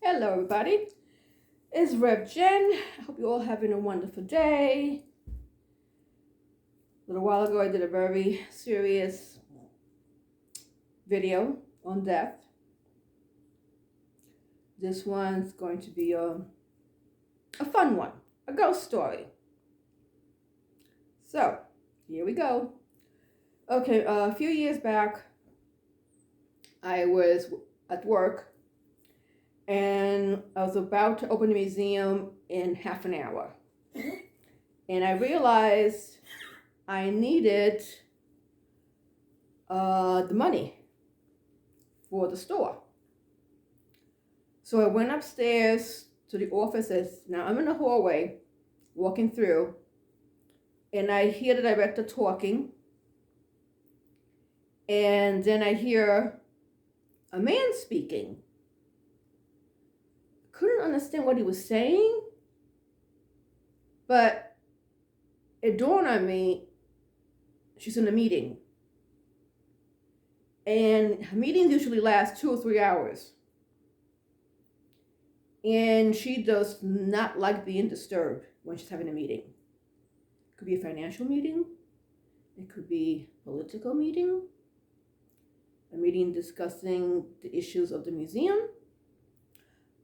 Hello, everybody. It's Rev Jen. I hope you're all having a wonderful day. A little while ago, I did a very serious video on death. This one's going to be a fun one, a ghost story. So, here we go. Okay, a few years back, I was at work and I was about to open the museum in half an hour. And I realized I needed the money for the store. So I went upstairs to the offices. Now I'm in the hallway, walking through, and I hear the director talking. And then I hear a man speaking. Couldn't understand what he was saying, but it dawned on me she's in a meeting. And meetings usually last 2 or 3 hours. And she does not like being disturbed when she's having a meeting. It could be a financial meeting. It could be a political meeting. A meeting discussing the issues of the museum.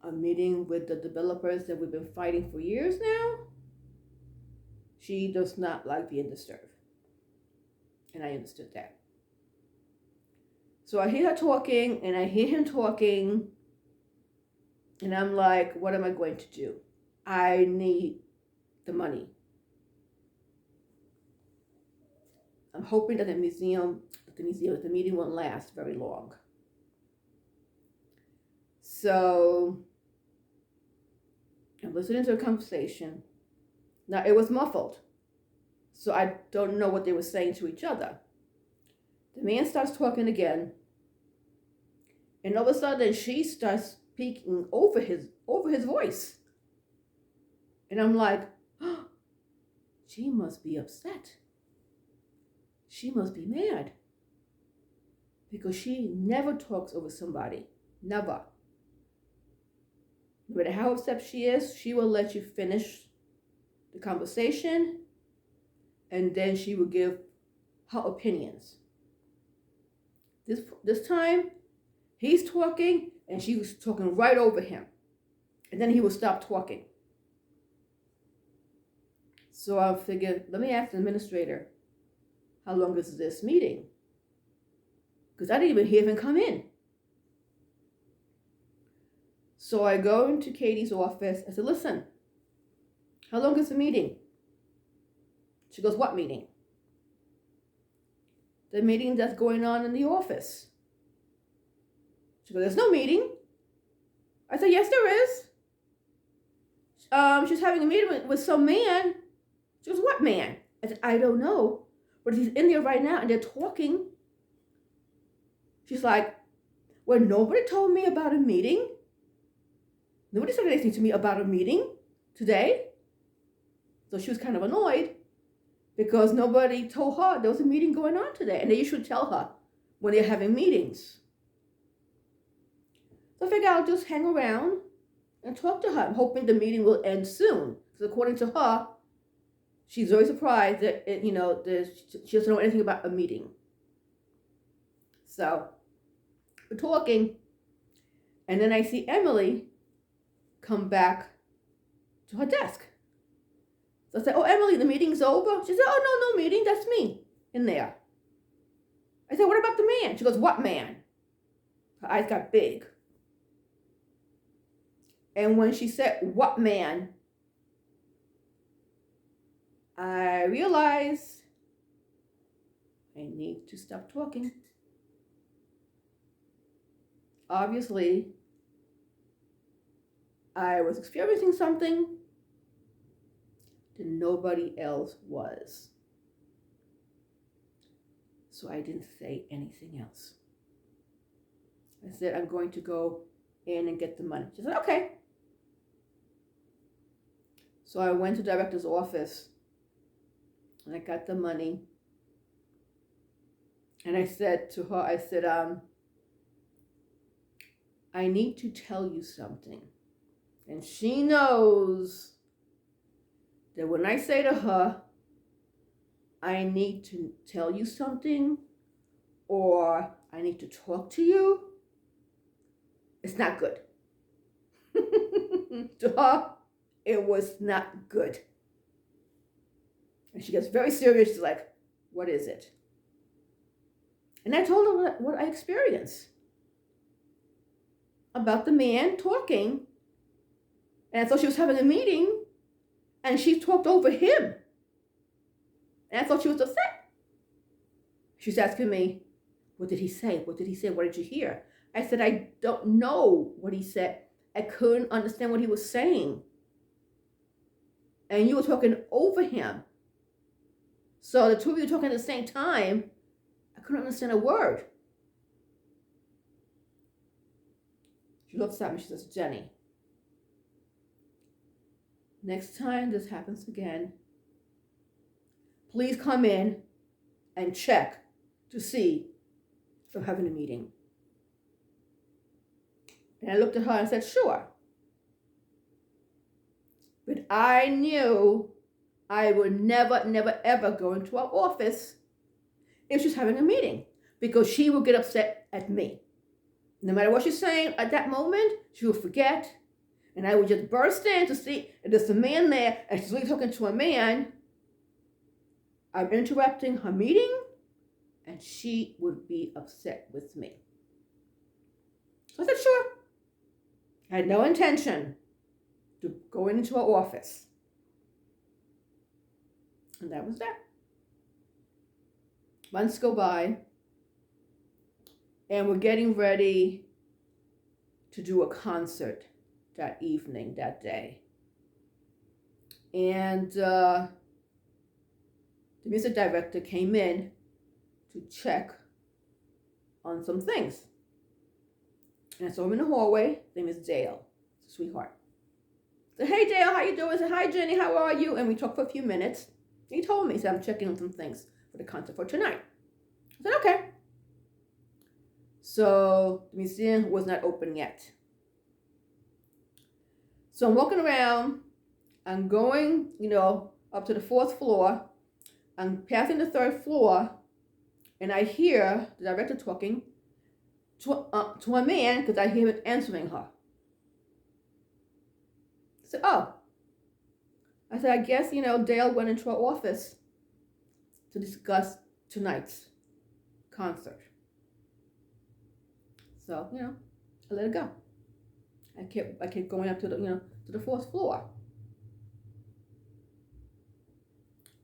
A meeting with the developers that we've been fighting for years now. She does not like being disturbed. And I understood that. So I hear her talking and I hear him talking. And I'm like, what am I going to do? I need the money. I'm hoping that the meeting won't last very long. So I'm listening to a conversation. Now it was muffled, so I don't know what they were saying to each other. The man starts talking again, and all of a sudden she starts speaking over his voice. And I'm like, oh, she must be upset. She must be mad. Because she never talks over somebody. Never. No matter how upset she is, she will let you finish the conversation, and then she will give her opinions. This time, he's talking, and she was talking right over him. And then he will stop talking. So I figured, let me ask the administrator, how long is this meeting? Because I didn't even hear him come in. So I go into Katie's office. I said, listen, how long is the meeting? She goes, what meeting? The meeting that's going on in the office. She goes, there's no meeting. I said, yes, there is. She's having a meeting with some man. She goes, what man? I said, I don't know. But he's in there right now and they're talking. She's like, well, nobody told me about a meeting. Nobody said anything to me about a meeting today. So she was kind of annoyed because nobody told her there was a meeting going on today. And they usually tell her when they're having meetings. So I figured I'll just hang around and talk to her. I'm hoping the meeting will end soon. Because according to her, she's very surprised that, she doesn't know anything about a meeting. So we're talking. And then I see Emily come back to her desk. So I said, oh, Emily, the meeting's over? She said, oh, no meeting. That's me in there. I said, what about the man? She goes, what man? Her eyes got big. And when she said, what man? I realized I need to stop talking. Obviously, I was experiencing something that nobody else was. So I didn't say anything else. I said, I'm going to go in and get the money. She said, okay. So I went to the director's office and I got the money. And I said to her, I need to tell you something. And she knows that when I say to her, I need to tell you something, or I need to talk to you, it's not good. To her, it was not good. And she gets very serious. She's like, what is it? And I told her what I experienced about the man talking. And I thought she was having a meeting, and she talked over him. And I thought she was upset. She's asking me, what did he say? What did he say? What did you hear? I said, I don't know what he said. I couldn't understand what he was saying. And you were talking over him. So the two of you talking at the same time, I couldn't understand a word. She looks at me, she says, Jenny, next time this happens again, please come in and check to see if I'm having a meeting. And I looked at her and said, sure. But I knew I would never, never, ever go into her office if she's having a meeting, because she will get upset at me. No matter what she's saying at that moment, she will forget. And I would just burst in to see if there's a man there and she's really talking to a man. I'm interrupting her meeting, and she would be upset with me. So I said, sure. I had no intention to go into her office. And that was that. Months go by, and we're getting ready to do a concert that evening, that day. And the music director came in to check on some things. And I saw him in the hallway. His name is Dale. He's a sweetheart. I said, hey Dale, how you doing? I said, hi Jenny, how are you? And we talked for a few minutes. He told me, he said, I'm checking on some things for the concert for tonight. I said, okay. So the museum was not open yet. So I'm walking around. I'm going, up to the 4th floor. I'm passing the 3rd floor, and I hear the director talking to a man, because I hear him answering her. I said, oh. I said, I guess, Dale went into our office to discuss tonight's concert. So, I let it go. I kept going up to the 4th floor.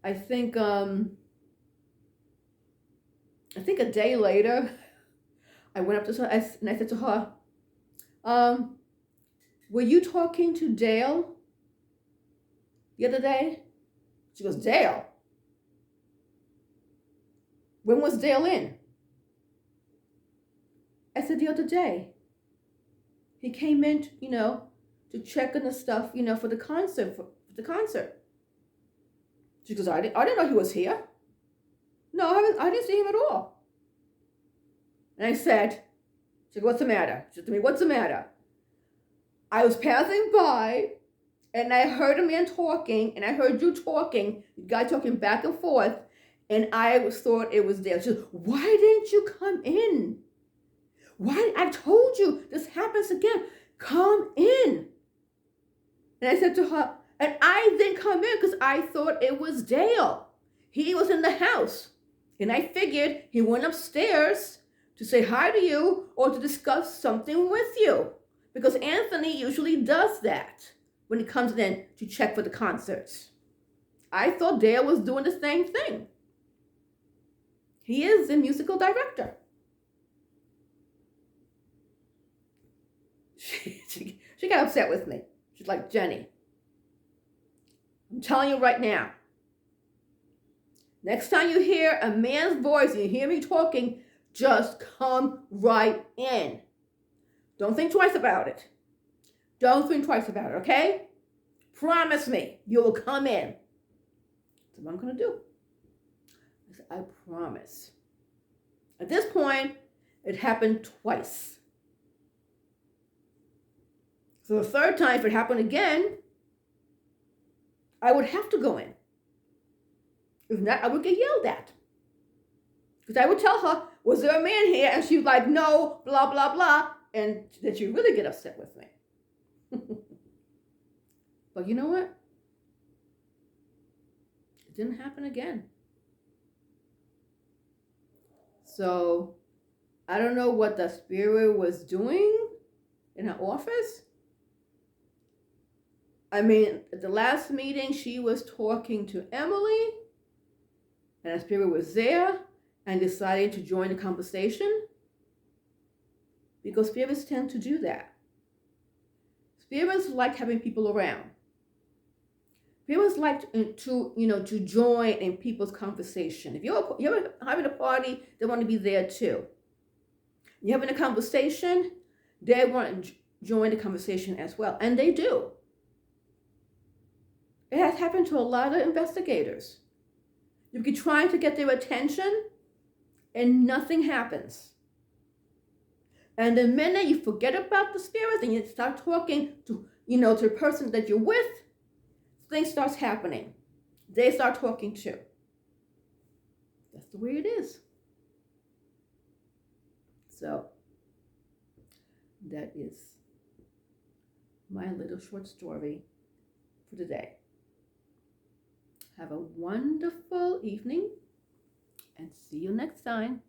I think a day later, I went up to her and I said to her, were you talking to Dale the other day? She goes, Dale? When was Dale in? I said, the other day. He came in, to check on the stuff, for the concert, She goes, I didn't know he was here. No, I didn't see him at all. And I said, she goes, what's the matter? She said to me, what's the matter? I was passing by, and I heard a man talking, and I heard you talking, the guy talking back and forth, and I thought it was Dale. She said, why didn't you come in? Why? I told you, this happens again. Come in. And I said to her, and I didn't come in because I thought it was Dale. He was in the house. And I figured he went upstairs to say hi to you or to discuss something with you. Because Anthony usually does that when he comes in to check for the concerts. I thought Dale was doing the same thing. He is a musical director. She got upset with me. She's like, Jenny, I'm telling you right now, next time you hear a man's voice and you hear me talking, just come right in. Don't think twice about it. Don't think twice about it, okay? Promise me you will come in. That's what I'm going to do. I said, I promise. At this point, it happened twice. So the third time, if it happened again, I would have to go in. If not, I would get yelled at. Because I would tell her, was there a man here? And she'd like, no, blah, blah, blah. And then she'd really get upset with me. But you know what? It didn't happen again. So I don't know what the spirit was doing in her office. I mean, at the last meeting, she was talking to Emily, and the spirit was there and decided to join the conversation, because spirits tend to do that. Spirits like having people around. Spirits like to join in people's conversation. If you're having a party, they want to be there too. You're having a conversation, they want to join the conversation as well, and they do. It has happened to a lot of investigators. You be trying to get their attention, and nothing happens. And the minute you forget about the spirits and you start talking to the person that you're with, things starts happening. They start talking too. That's the way it is. So that is my little short story for today. Have a wonderful evening and see you next time.